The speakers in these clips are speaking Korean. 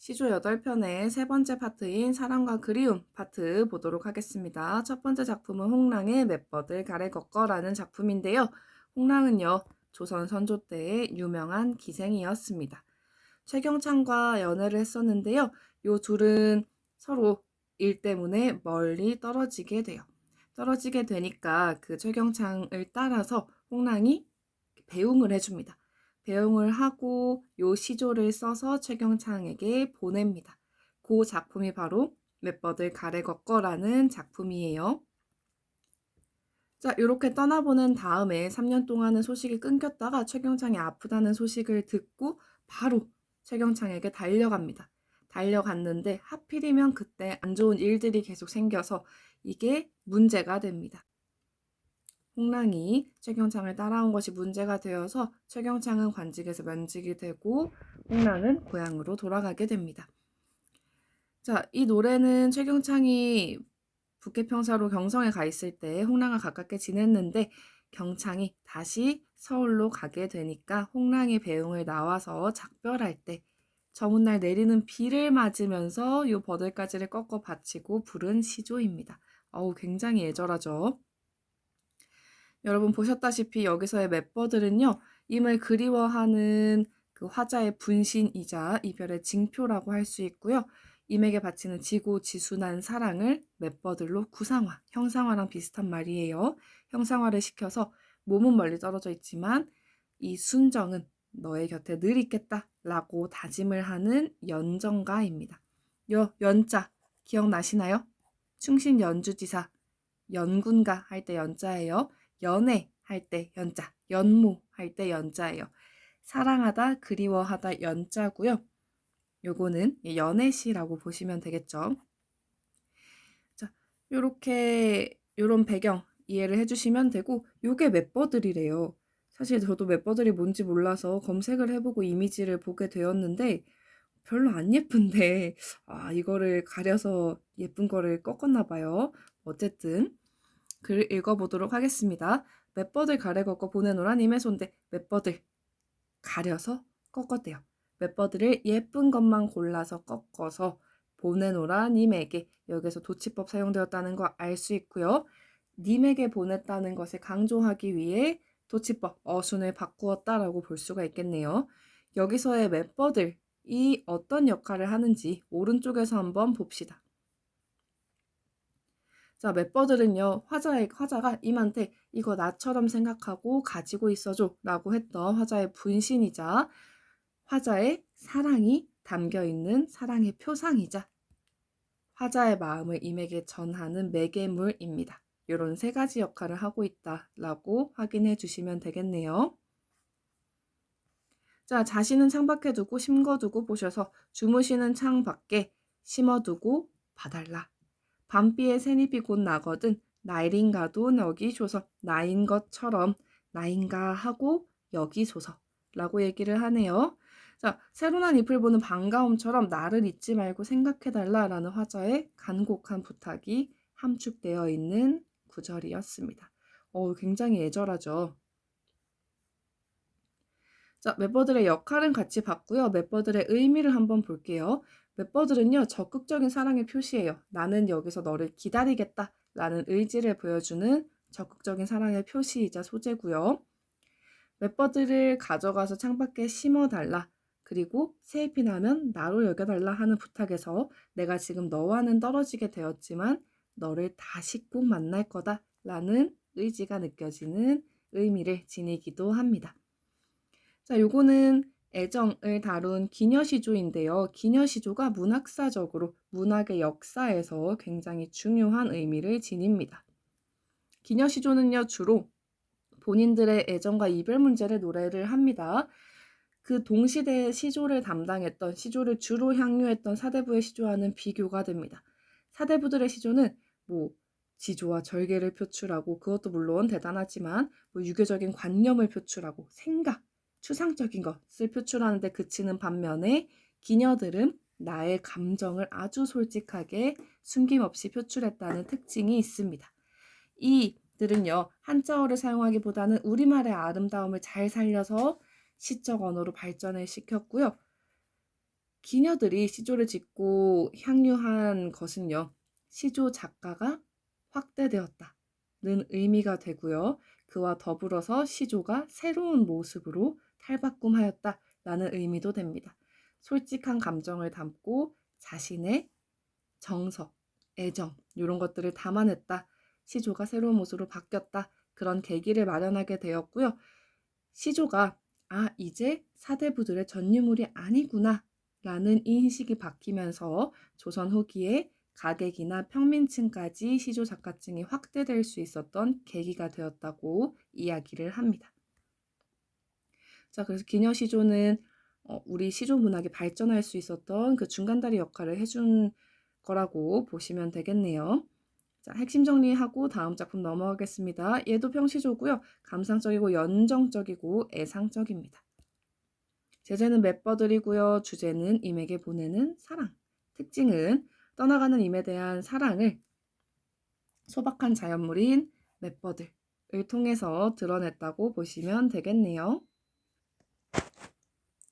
시조 8편의 세 번째 파트인 사랑과 그리움 파트 보도록 하겠습니다. 첫 번째 작품은 홍랑의 맷버들 가래 걷거라는 작품인데요. 홍랑은요, 조선 선조 때의 유명한 기생이었습니다. 최경창과 연애를 했었는데요. 요 둘은 서로 일 때문에 멀리 떨어지게 돼요. 떨어지게 되니까 그 최경창을 따라서 홍랑이 배웅을 해줍니다. 배웅을 하고 요 시조를 써서 최경창에게 보냅니다. 그 작품이 바로 맷버들 가래 걷거라는 작품이에요. 자, 이렇게 떠나보낸 다음에 3년 동안은 소식이 끊겼다가 최경창이 아프다는 소식을 듣고 바로 최경창에게 달려갑니다. 달려갔는데 하필이면 그때 안 좋은 일들이 계속 생겨서 이게 문제가 됩니다. 홍랑이 최경창을 따라온 것이 문제가 되어서 최경창은 관직에서 면직이 되고 홍랑은 고향으로 돌아가게 됩니다. 자, 이 노래는 최경창이 북해평사로 경성에 가 있을 때 홍랑과 가깝게 지냈는데 경창이 다시 서울로 가게 되니까 홍랑이 배웅을 나와서 작별할 때 저문날 내리는 비를 맞으면서 요 버들가지를 꺾어 바치고 부른 시조입니다. 굉장히 애절하죠. 여러분 보셨다시피 여기서의 맷버들은요, 임을 그리워하는 그 화자의 분신이자 이별의 징표라고 할 수 있고요. 임에게 바치는 지고지순한 사랑을 맷버들로 구상화, 형상화랑 비슷한 말이에요. 형상화를 시켜서 몸은 멀리 떨어져 있지만 이 순정은 너의 곁에 늘 있겠다 라고 다짐을 하는 연정가입니다. 요 연자 기억나시나요? 충신 연주지사 연군가 할 때 연자예요. 연애 할 때 연자, 연모 할 때 연자예요. 사랑하다, 그리워하다 연자고요. 요거는 연애시라고 보시면 되겠죠. 자, 요런 배경 이해를 해주시면 되고, 요게 맷버들이래요. 사실 저도 맷버들이 뭔지 몰라서 검색을 해보고 이미지를 보게 되었는데 별로 안 예쁜데 이거를 가려서 예쁜 거를 꺾었나 봐요. 어쨌든 글 읽어보도록 하겠습니다. 맷버들 가래 걷고 보내노란 임의 손대 맷버들 가려서 꺾었대요. 맷버들을 예쁜 것만 골라서 꺾어서 보내노라 님에게, 여기서 도치법 사용되었다는 거 알 수 있고요. 님에게 보냈다는 것을 강조하기 위해 도치법 어순을 바꾸었다라고 볼 수가 있겠네요. 여기서의 맷버들이 어떤 역할을 하는지 오른쪽에서 한번 봅시다. 자, 맷버들은요, 화자가 임한테 이거 나처럼 생각하고 가지고 있어줘 라고 했던 화자의 분신이자 화자의 사랑이 담겨있는 사랑의 표상이자 화자의 마음을 임에게 전하는 매개물입니다. 이런 세 가지 역할을 하고 있다라고 확인해 주시면 되겠네요. 자, 자신은 창밖에 두고 심거두고 보셔서 주무시는 창 밖에 심어두고 봐달라. 밤비에 새잎이 곧 나거든 나일인가도 여기소서, 나인 것처럼 나인가 하고 여기소서 라고 얘기를 하네요. 자, 새로 난 잎을 보는 반가움처럼 나를 잊지 말고 생각해달라 라는 화자의 간곡한 부탁이 함축되어 있는 구절이었습니다. 굉장히 애절하죠. 자, 맷버들의 역할은 같이 봤고요. 맷버들의 의미를 한번 볼게요. 맷버들은요, 적극적인 사랑의 표시예요. 나는 여기서 너를 기다리겠다 라는 의지를 보여주는 적극적인 사랑의 표시이자 소재고요. 맷버들을 가져가서 창밖에 심어달라. 그리고 새잎이 나면 나로 여겨달라 하는 부탁에서 내가 지금 너와는 떨어지게 되었지만 너를 다시 꼭 만날 거다 라는 의지가 느껴지는 의미를 지니기도 합니다. 자, 요거는 애정을 다룬 기녀시조인데요. 기녀시조가 문학사적으로 문학의 역사에서 굉장히 중요한 의미를 지닙니다. 기녀시조는요, 주로 본인들의 애정과 이별 문제를 노래를 합니다. 그 동시대의 시조를 담당했던, 시조를 주로 향유했던 사대부의 시조와는 비교가 됩니다. 사대부들의 시조는 지조와 절개를 표출하고, 그것도 물론 대단하지만 유교적인 관념을 표출하고 생각, 추상적인 것을 표출하는데 그치는 반면에 기녀들은 나의 감정을 아주 솔직하게 숨김없이 표출했다는 특징이 있습니다. 이들은요, 한자어를 사용하기보다는 우리말의 아름다움을 잘 살려서 시적 언어로 발전을 시켰고요. 기녀들이 시조를 짓고 향유한 것은요, 시조 작가가 확대되었다는 의미가 되고요. 그와 더불어서 시조가 새로운 모습으로 탈바꿈하였다라는 의미도 됩니다. 솔직한 감정을 담고 자신의 정서, 애정 이런 것들을 담아냈다. 시조가 새로운 모습으로 바뀌었다. 그런 계기를 마련하게 되었고요. 시조가 이제 사대부들의 전유물이 아니구나 라는 인식이 바뀌면서 조선 후기에 가객이나 평민층까지 시조 작가층이 확대될 수 있었던 계기가 되었다고 이야기를 합니다. 자, 그래서 기녀시조는 우리 시조 문학이 발전할 수 있었던 그 중간다리 역할을 해준 거라고 보시면 되겠네요. 자, 핵심 정리하고 다음 작품 넘어가겠습니다. 얘도 평시조고요. 감상적이고 연정적이고 애상적입니다. 제재는 맷버들이고요. 주제는 임에게 보내는 사랑. 특징은 떠나가는 임에 대한 사랑을 소박한 자연물인 맷버들을 통해서 드러냈다고 보시면 되겠네요.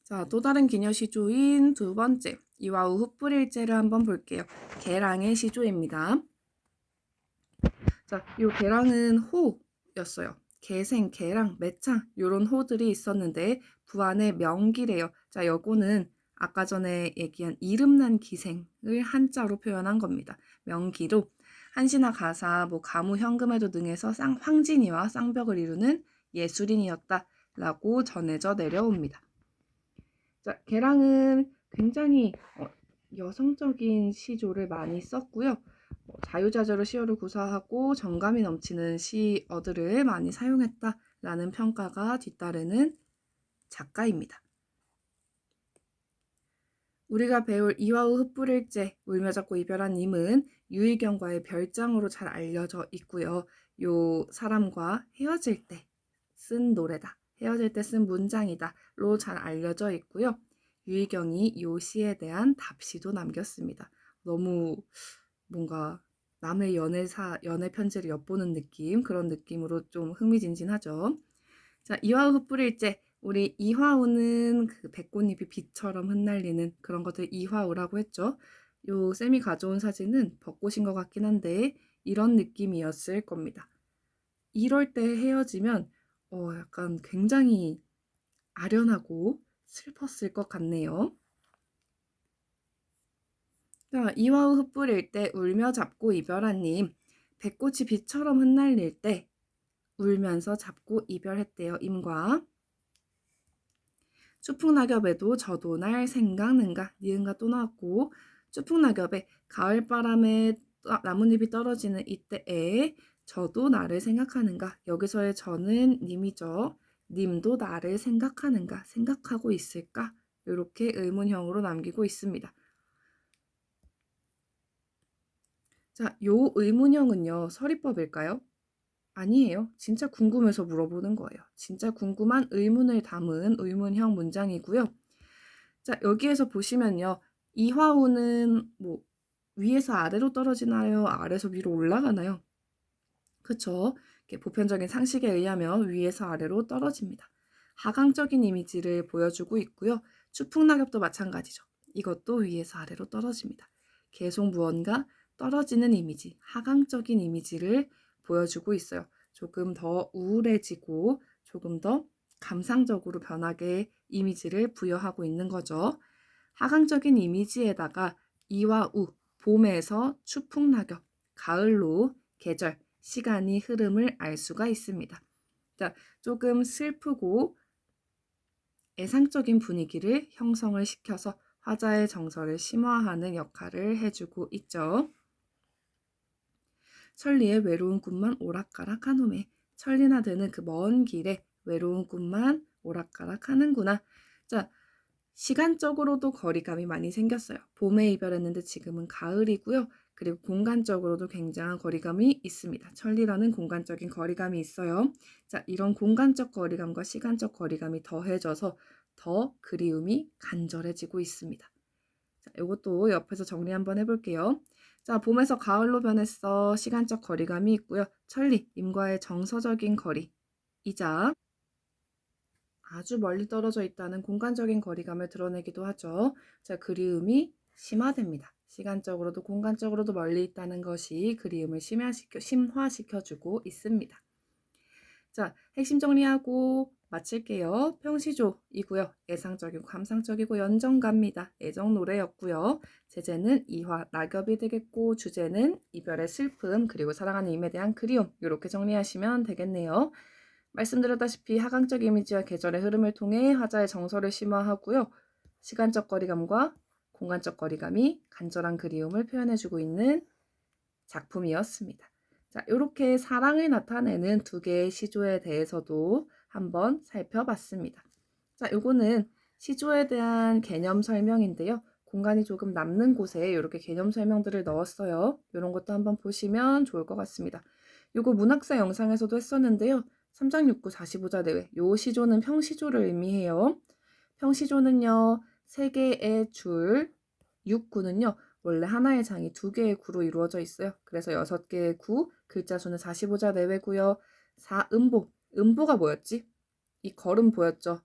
자, 또 다른 기녀시조인 두 번째, 이화우 흩뿌릴제를 한번 볼게요. 개랑의 시조입니다. 자, 이 개랑은 호였어요. 개생, 개랑, 매창 이런 호들이 있었는데 부안의 명기래요. 자, 요거는 아까 전에 얘기한 이름난 기생을 한자로 표현한 겁니다. 명기로 한시나 가사, 가무, 현금에도 능해서 황진이와 쌍벽을 이루는 예술인이었다라고 전해져 내려옵니다. 자, 개랑은 굉장히 여성적인 시조를 많이 썼고요. 자유자재로 시어를 구사하고 정감이 넘치는 시어들을 많이 사용했다라는 평가가 뒤따르는 작가입니다. 우리가 배울 이화우 흩뿌릴제, 울며 잡고 이별한 님은 유희경과의 별장으로 잘 알려져 있고요. 요 사람과 헤어질 때 쓴 노래다. 헤어질 때 쓴 문장이다로 잘 알려져 있고요. 유희경이 요 시에 대한 답시도 남겼습니다. 너무 뭔가 남의 연애 편지를 엿보는 느낌, 그런 느낌으로 좀 흥미진진하죠. 자, 이화우 흩뿌릴제. 우리 이화우는 그 백꽃잎이 빛처럼 흩날리는 그런 것들 이화우라고 했죠. 요 쌤이 가져온 사진은 벚꽃인 것 같긴 한데 이런 느낌이었을 겁니다. 이럴 때 헤어지면 약간 굉장히 아련하고 슬펐을 것 같네요. 자, 이화우 흩뿌릴 때 울며 잡고 이별한 님. 백꽃이 빛처럼 흩날릴 때 울면서 잡고 이별했대요. 임과 추풍낙엽에도 저도 날 생각는가 니은가 또 나왔고 추풍낙엽에 가을바람에 나뭇잎이 떨어지는 이때에 저도 나를 생각하는가 여기서의 저는 님이죠. 님도 나를 생각하는가 생각하고 있을까 이렇게 의문형으로 남기고 있습니다. 자, 요 의문형은요 서리법일까요? 아니에요. 진짜 궁금해서 물어보는 거예요. 진짜 궁금한 의문을 담은 의문형 문장이고요. 자, 여기에서 보시면요. 이화우는 위에서 아래로 떨어지나요? 아래에서 위로 올라가나요? 그쵸? 보편적인 상식에 의하면 위에서 아래로 떨어집니다. 하강적인 이미지를 보여주고 있고요. 추풍낙엽도 마찬가지죠. 이것도 위에서 아래로 떨어집니다. 계속 무언가 떨어지는 이미지, 하강적인 이미지를 보여주고 있어요. 조금 더 우울해지고 조금 더 감상적으로 변하게 이미지를 부여하고 있는 거죠. 하강적인 이미지에다가 이와 우, 봄에서 추풍낙엽, 가을로 계절, 시간이 흐름을 알 수가 있습니다. 자, 조금 슬프고 애상적인 분위기를 형성을 시켜서 화자의 정서를 심화하는 역할을 해주고 있죠. 천리의 외로운 꿈만 오락가락 하노매. 천리나 드는 그 먼 길에 외로운 꿈만 오락가락 하는구나. 자, 시간적으로도 거리감이 많이 생겼어요. 봄에 이별했는데 지금은 가을이고요. 그리고 공간적으로도 굉장한 거리감이 있습니다. 천리라는 공간적인 거리감이 있어요. 자, 이런 공간적 거리감과 시간적 거리감이 더해져서 더 그리움이 간절해지고 있습니다. 자, 이것도 옆에서 정리 한번 해볼게요. 자, 봄에서 가을로 변했어. 시간적 거리감이 있고요. 천리, 임과의 정서적인 거리이자 아주 멀리 떨어져 있다는 공간적인 거리감을 드러내기도 하죠. 자, 그리움이 심화됩니다. 시간적으로도 공간적으로도 멀리 있다는 것이 그리움을 심화시켜주고 있습니다. 자, 핵심 정리하고 마칠게요. 평시조이고요. 예상적이고 감상적이고 연정갑니다. 애정 노래였고요. 제재는 이화, 낙엽이 되겠고 주제는 이별의 슬픔 그리고 사랑하는 임에 대한 그리움 이렇게 정리하시면 되겠네요. 말씀드렸다시피 하강적 이미지와 계절의 흐름을 통해 화자의 정서를 심화하고요. 시간적 거리감과 공간적 거리감이 간절한 그리움을 표현해주고 있는 작품이었습니다. 자, 이렇게 사랑을 나타내는 두 개의 시조에 대해서도 한번 살펴봤습니다. 자, 요거는 시조에 대한 개념 설명인데요. 공간이 조금 남는 곳에 이렇게 개념 설명들을 넣었어요. 이런 것도 한번 보시면 좋을 것 같습니다. 요거 문학사 영상에서도 했었는데요. 3장 6구 45자 내외. 요 시조는 평시조를 의미해요. 평시조는요. 3개의 줄, 6구는요. 원래 하나의 장이 2개의 구로 이루어져 있어요. 그래서 6개의 구, 글자 수는 45자 내외고요. 4음보. 음보가 뭐였지? 이 걸음 보였죠?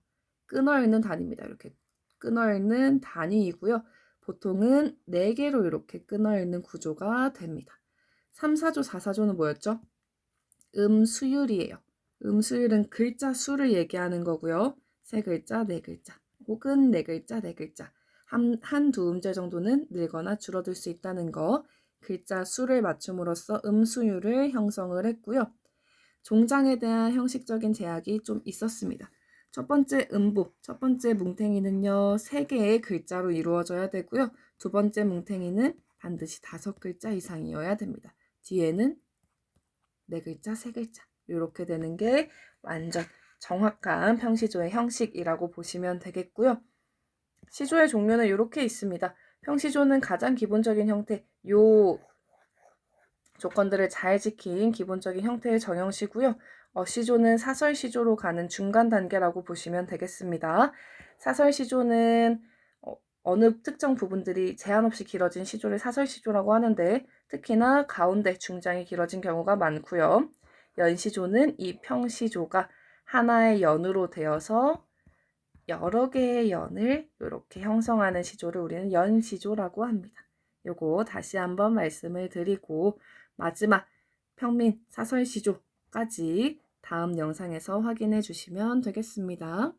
끊어있는 단위입니다. 이렇게 끊어있는 단위이고요. 보통은 4개로 이렇게 끊어있는 구조가 됩니다. 3, 4조, 4, 4조는 뭐였죠? 음수율이에요. 음수율은 글자 수를 얘기하는 거고요. 3글자, 4글자, 혹은 4글자, 4글자. 한두 음절 정도는 늘거나 줄어들 수 있다는 거. 글자 수를 맞춤으로써 음수율을 형성을 했고요. 종장에 대한 형식적인 제약이 좀 있었습니다. 첫 번째 음보, 첫 번째 뭉탱이는요. 3개의 글자로 이루어져야 되고요. 두 번째 뭉탱이는 반드시 5글자 이상이어야 됩니다. 뒤에는 4글자, 3글자 이렇게 되는 게 완전 정확한 평시조의 형식이라고 보시면 되겠고요. 시조의 종류는 이렇게 있습니다. 평시조는 가장 기본적인 형태, 요 조건들을 잘 지킨 기본적인 형태의 정형시고요. 시조는 사설시조로 가는 중간 단계라고 보시면 되겠습니다. 사설시조는 어느 특정 부분들이 제한 없이 길어진 시조를 사설시조라고 하는데 특히나 가운데 중장이 길어진 경우가 많고요. 연시조는 이 평시조가 하나의 연으로 되어서 여러 개의 연을 이렇게 형성하는 시조를 우리는 연시조라고 합니다. 요거 다시 한번 말씀을 드리고 마지막 평민 사설시조까지 다음 영상에서 확인해 주시면 되겠습니다.